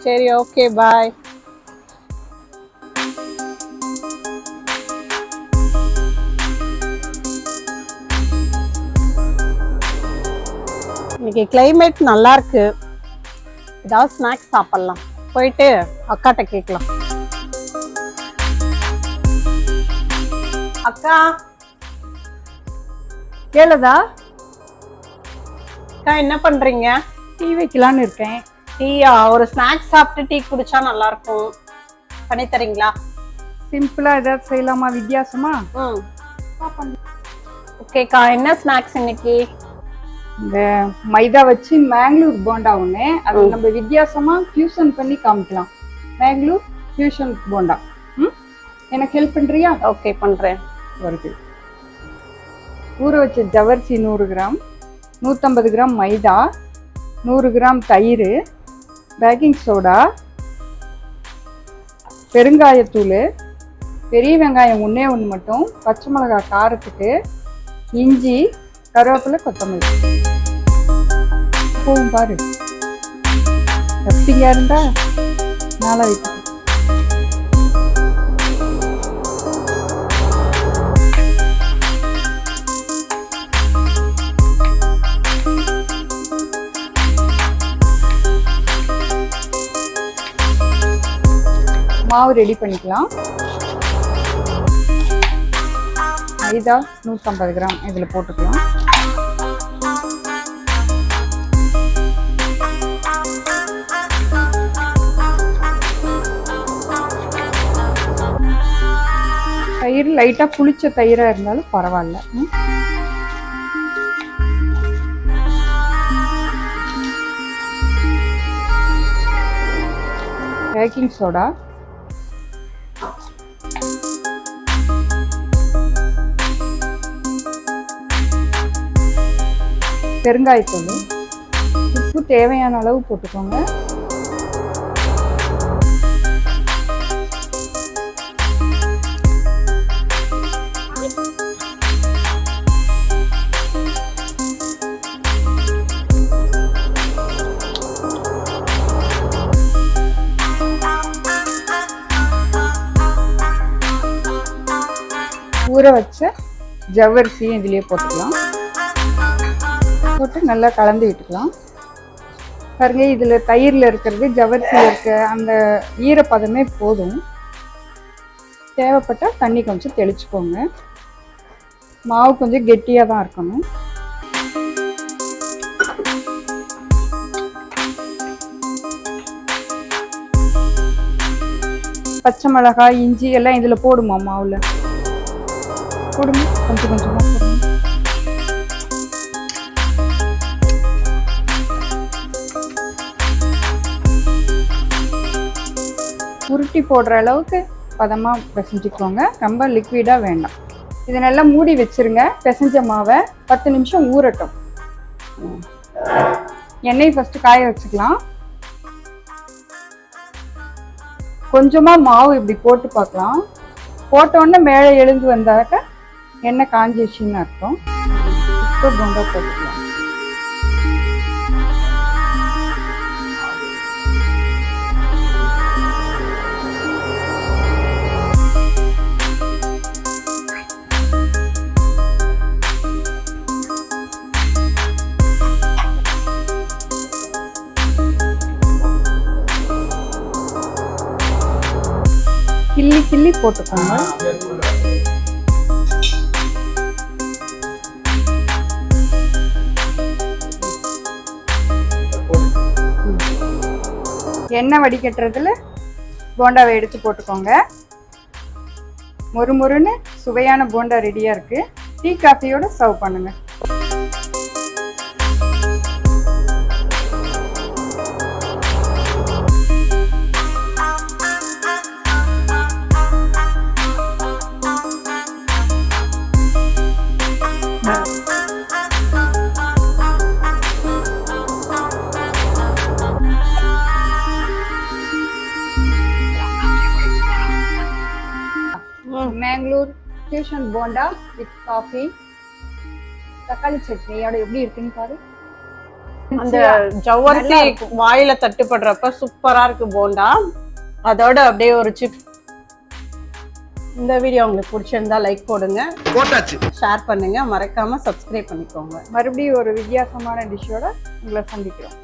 சரி, ஓகே, பாய். இன்னைக்கு கிளைமேட் நல்லா இருக்கு. ஏதாவது ஸ்நாக்ஸ் சாப்பிடலாம். போயிட்டு அக்காட்ட கேட்கலாம். அக்கா கேளுதா? அக்கா என்ன பண்றீங்க? டீ வைக்கலான்னு இருக்கேன். டீயா? ஒரு ஸ்நாக்ஸ் சாப்பிட்டு டீ குடிச்சா நல்லா இருக்கும். பண்ணி தரீங்களா? சிம்பிளா ஏதாவது செய்யலாமா, வித்தியாசமா? ஓகேக்கா, என்ன ஸ்நாக்ஸ் இன்னைக்கு? இந்த மைதா வச்சு மேங்களூர் போண்டா ஒண்ணு, அது நம்ம வித்தியாசமா ஃபியூஷன் பண்ணி காமிக்கலாம். மேங்களூர் ஃபியூஷன் போண்டா. எனக்கு ஹெல்ப் பண்றியா? ஓகே, பண்றேன். வருது. ஊற வச்ச ஜவ்வரிசி 100 கிராம், 150 கிராம் மைதா, 100 கிராம் தயிர், பேக்கிங் சோடா, பெருங்காயத்தூள், பெரிய வெங்காயம் 1 மட்டும், பச்சை மிளகாய் காரத்துக்கு, இஞ்சி, கருவேப்பிலை, கொத்தமல்லி. போகும் பாரு, எப்படிங்க இருந்தா நாளை வைக்க. மாவு ரெடி பண்ணிக்கலாம். மைதா 150 கிராம் இதில் போட்டுக்கலாம். தயிர் லைட்டாக புளிச்ச தயிராக இருந்தாலும் பரவாயில்ல. பேக்கிங் சோடா, பெருங்காயத்தூள், உப்பு தேவையான அளவு போட்டுக்கோங்க. ஊற வச்ச ஜவ்வரிசியும் இதுலயே போட்டுக்கலாம். போட்டு நல்லா கலந்து விட்டுக்கலாம். பாருங்க, இதுல தயிர்ல இருக்கிறது, ஜவ்வரிசியில் இருக்க அந்த ஈரப்பதமே போதும். தேவைப்பட்டா தண்ணி கொஞ்சம் தெளிச்சுக்கோங்க. மாவு கொஞ்சம் கெட்டியாக தான் இருக்கணும். பச்சை மிளகாய், இஞ்சி எல்லாம் இதுல போடுமா? மாவுல போடுங்க, கொஞ்சம் கொஞ்சமா போடுங்க. உருட்டி போடுற அளவுக்கு பதமா பிசைஞ்சுக்கோங்க. ரொம்ப லிக்விடா வேண்டாம். இதை நல்லா மூடி வச்சிருங்க. பிசைஞ்ச மாவை 10 நிமிஷம் ஊறட்டும். எண்ணெய் ஃபர்ஸ்ட் காய வச்சுக்கலாம். கொஞ்சமா மாவு இப்படி போட்டு பார்க்கலாம். போட்ட உடனே மேலே எழுந்து வந்தாக்க எண்ணெய் காஞ்சிச்சுன்னு அர்த்தம். இப்போ போண்டா போட்டுக்கலாம். கிள்ளி கிள்ளி போட்டுக்கோங்க. எண்ணெய் வடிகட்டுறதுல போண்டாவை எடுத்து போட்டுக்கோங்க. மொறுமொறுன்னு சுவையான போண்டா ரெடியா இருக்கு. டீ காஃபியோட சர்வ் பண்ணுங்க. Mangalore fusion bonda with coffee, தக்காளி சட்னியோட எப்படி இருக்குன்னு பாரு. அந்த ஜவ்வரிசி வாயில தட்டுப்படுறப்ப சூப்பரா இருக்கு போண்டா. அதோட அப்படியே ஒரு சிப். இந்த வீடியோ உங்களுக்கு பிடிச்சிருந்தா லைக் போடுங்க, ஷேர் பண்ணுங்க, மறக்காம சப்ஸ்கிரைப் பண்ணிக்கோங்க. மறுபடியும் ஒரு வித்தியாசமான டிஷ்ஷோட உங்களை சந்திக்கிறோம்.